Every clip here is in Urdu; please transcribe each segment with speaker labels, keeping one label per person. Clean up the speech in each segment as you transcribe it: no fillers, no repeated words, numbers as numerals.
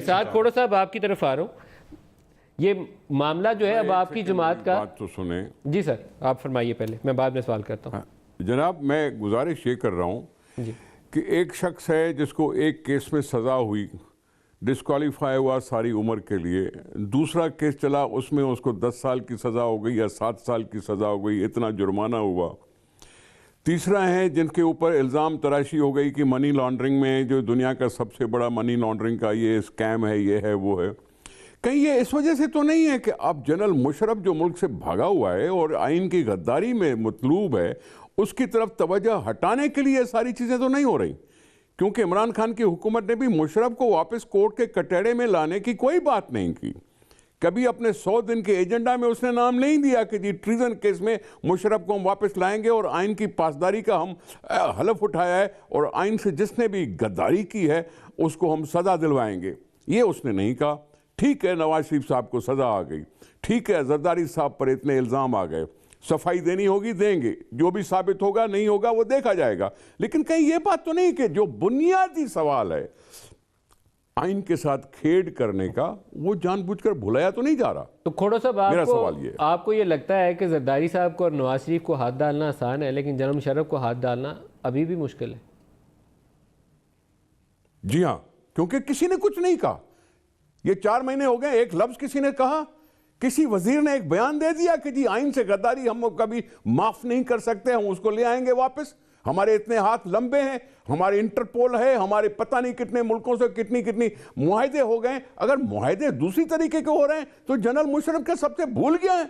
Speaker 1: ساتھ کھوڑو صاحب آپ کی طرف آ رہا ہوں، یہ معاملہ جو ہے اب آپ کی جماعت کا،
Speaker 2: بات تو سنیں
Speaker 1: جی سر آپ فرمائیے پہلے، میں بعد میں سوال کرتا ہوں۔
Speaker 2: جناب، میں گزارش یہ کر رہا ہوں
Speaker 1: جی
Speaker 2: کہ ایک شخص ہے جس کو ایک کیس میں سزا ہوئی، ڈسکوالیفائی ہوا ساری عمر کے لیے، دوسرا کیس چلا اس میں اس کو 10 سال کی سزا ہو گئی یا 7 سال کی سزا ہو گئی، اتنا جرمانہ ہوا۔ تیسرا ہے جن کے اوپر الزام تراشی ہو گئی کہ منی لانڈرنگ میں جو دنیا کا سب سے بڑا منی لانڈرنگ کا یہ اسکیم ہے، یہ ہے وہ ہے۔ کہیں یہ اس وجہ سے تو نہیں ہے کہ اب جنرل مشرف جو ملک سے بھاگا ہوا ہے اور آئین کی غداری میں مطلوب ہے، اس کی طرف توجہ ہٹانے کے لیے ساری چیزیں تو نہیں ہو رہی؟ کیونکہ عمران خان کی حکومت نے بھی مشرف کو واپس کورٹ کے کٹہرے میں لانے کی کوئی بات نہیں کی، کبھی اپنے 100 دن کے ایجنڈا میں اس نے نام نہیں دیا کہ جی ٹریزن کیس میں مشرف کو ہم واپس لائیں گے اور آئین کی پاسداری کا ہم حلف اٹھایا ہے اور آئین سے جس نے بھی غداری کی ہے اس کو ہم سزا دلوائیں گے، یہ اس نے نہیں کہا۔ ٹھیک ہے، نواز شریف صاحب کو سزا آ گئی، ٹھیک ہے، زرداری صاحب پر اتنے الزام آ گئے، صفائی دینی ہوگی دیں گے، جو بھی ثابت ہوگا نہیں ہوگا وہ دیکھا جائے گا، لیکن کہیں یہ بات تو نہیں کہ جو بنیادی سوال ہے آئین کے ساتھ کھیڑ کرنے کا وہ جان بوجھ کر بھلایا تو نہیں جا رہا۔
Speaker 1: تو کھوڑو صاحب
Speaker 2: میرا سوال یہ ہے،
Speaker 1: آپ کو یہ لگتا ہے کہ زرداری صاحب کو اور نواز شریف کو ہاتھ ڈالنا آسان ہے لیکن جنرل مشرف کو ہاتھ ڈالنا ابھی بھی مشکل ہے؟
Speaker 2: جی ہاں، کیونکہ کسی نے کچھ نہیں کہا، یہ 4 مہینے ہو گئے، ایک لفظ کسی نے کہا؟ کسی وزیر نے ایک بیان دے دیا کہ جی آئین سے غداری ہم کبھی معاف نہیں کر سکتے، ہم اس کو لے آئیں گے واپس، ہمارے اتنے ہاتھ لمبے ہیں، ہمارے انٹرپول ہے، ہمارے پتہ نہیں کتنے ملکوں سے کتنی معاہدے ہو گئے۔ اگر معاہدے دوسری طریقے کے ہو رہے ہیں تو جنرل مشرف کے سب سے بھول گیا ہے۔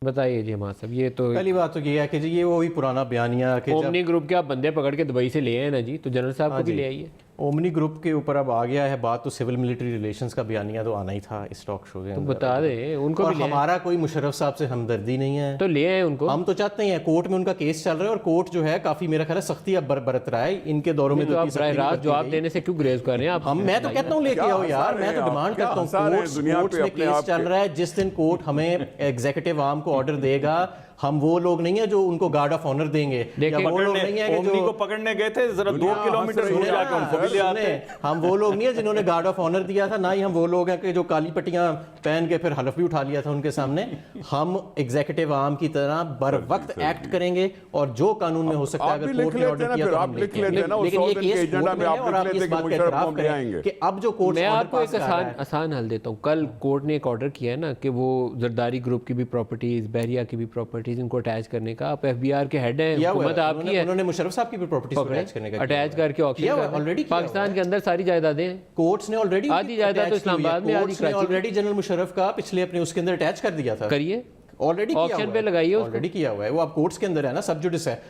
Speaker 1: بتائیے جی ہمارا صاحب، یہ تو
Speaker 3: پہلی بات تو یہ ہے کہ جی یہ وہی پرانا بیانیہ کہ
Speaker 1: اومنی گروپ کے آپ بندے پکڑ کے دبئی سے لے آئے نا جی، تو جنرل صاحب کو بھی لے آئیے۔
Speaker 3: اومنی گروپ کے اوپر اب آ گیا ہے بات، تو سول ملٹری ریلیشنز کا بیانیہ تو آنا ہی تھا اس ٹاک شو کے
Speaker 1: تو
Speaker 3: اندر۔
Speaker 1: بتا دیں ان کو
Speaker 3: اور
Speaker 1: بھی لے آئیں،
Speaker 3: ہمارا کوئی مشرف صاحب سے ہمدردی نہیں ہے،
Speaker 1: تو لے آئیں ان کو۔
Speaker 3: ہم تو چاہتے ہیں، کورٹ میں ان کا کیس چل رہا ہے اور کورٹ جو ہے کافی میرا خیال ہے سختی اب برت رہا ہے ان کے دوروں میں۔
Speaker 1: تو آپ براہ راست جواب دینے سے کیوں گریز کر رہے ہیں آپ؟
Speaker 3: میں تو کہتا ہوں لے کے آؤ یار، میں تو ڈیمانڈ کرتا ہوں کورٹس میں کیس چل رہا ہے، جس دن کورٹ ہمیں ایگزیکٹو عام کو آرڈر دے گا، ہم وہ لوگ نہیں ہیں جو ان کو گارڈ آف آنر دیں گے، وہ لوگ نہیں ہیں کہ جو
Speaker 4: پکڑنے گئے تھے ذرا 2 کلومیٹر دور جا کے ان کو بھی لے آتے ہیں۔
Speaker 3: ہم وہ لوگ نہیں ہیں جنہوں نے گارڈ آف آنر دیا تھا، نہ ہی ہم وہ لوگ ہیں کہ جو کالی پٹیاں پہن کے پھر حلف بھی اٹھا لیا تھا ان کے سامنے۔ ہم ایگزیکٹو عام کی طرح بر وقت ایکٹ کریں گے اور جو قانون میں ہو سکتا ہے اگر کورٹ نے آرڈر کیا تو ہم لے کے، لیکن یہ کیس کورٹ میں ہے اور آپ اس بات کا اعتراف کریں کہ اب جو کورٹ
Speaker 1: میں آپ کو ایک آسان حل دیتا ہوں۔ کل کورٹ نے ایک آرڈر کیا ہے نا کہ وہ زرداری گروپ کی بھی پراپرٹیز، بحریہ کی بھی پراپرٹیز ان کو اٹیچ کرنے کا، آپ ایف بی آر کے ہیڈ ہیں، حکومت آپ کی ہے،
Speaker 3: انہوں نے مشرف صاحب کی بھی پراپرٹیز اٹیچ کرنے کا
Speaker 1: اٹیچ کر کے آکشن پاکستان کے اندر ساری جائیدادیں ہیں،
Speaker 3: کورٹس نے آلریڈی
Speaker 1: آدھی جائیداد تو اسلام آباد میں، آدھی کراچی میں،
Speaker 3: آلریڈی جنرل مشرف کا پچھلے اپنے اس کے اندر اٹیچ کر دیا تھا،
Speaker 1: کریے
Speaker 3: آلریڈی
Speaker 1: آکشن پہ لگائیے،
Speaker 3: آلریڈی کیا ہوا ہے، وہ اب کورٹس کے اندر ہے نا، سب جوڈس ہے۔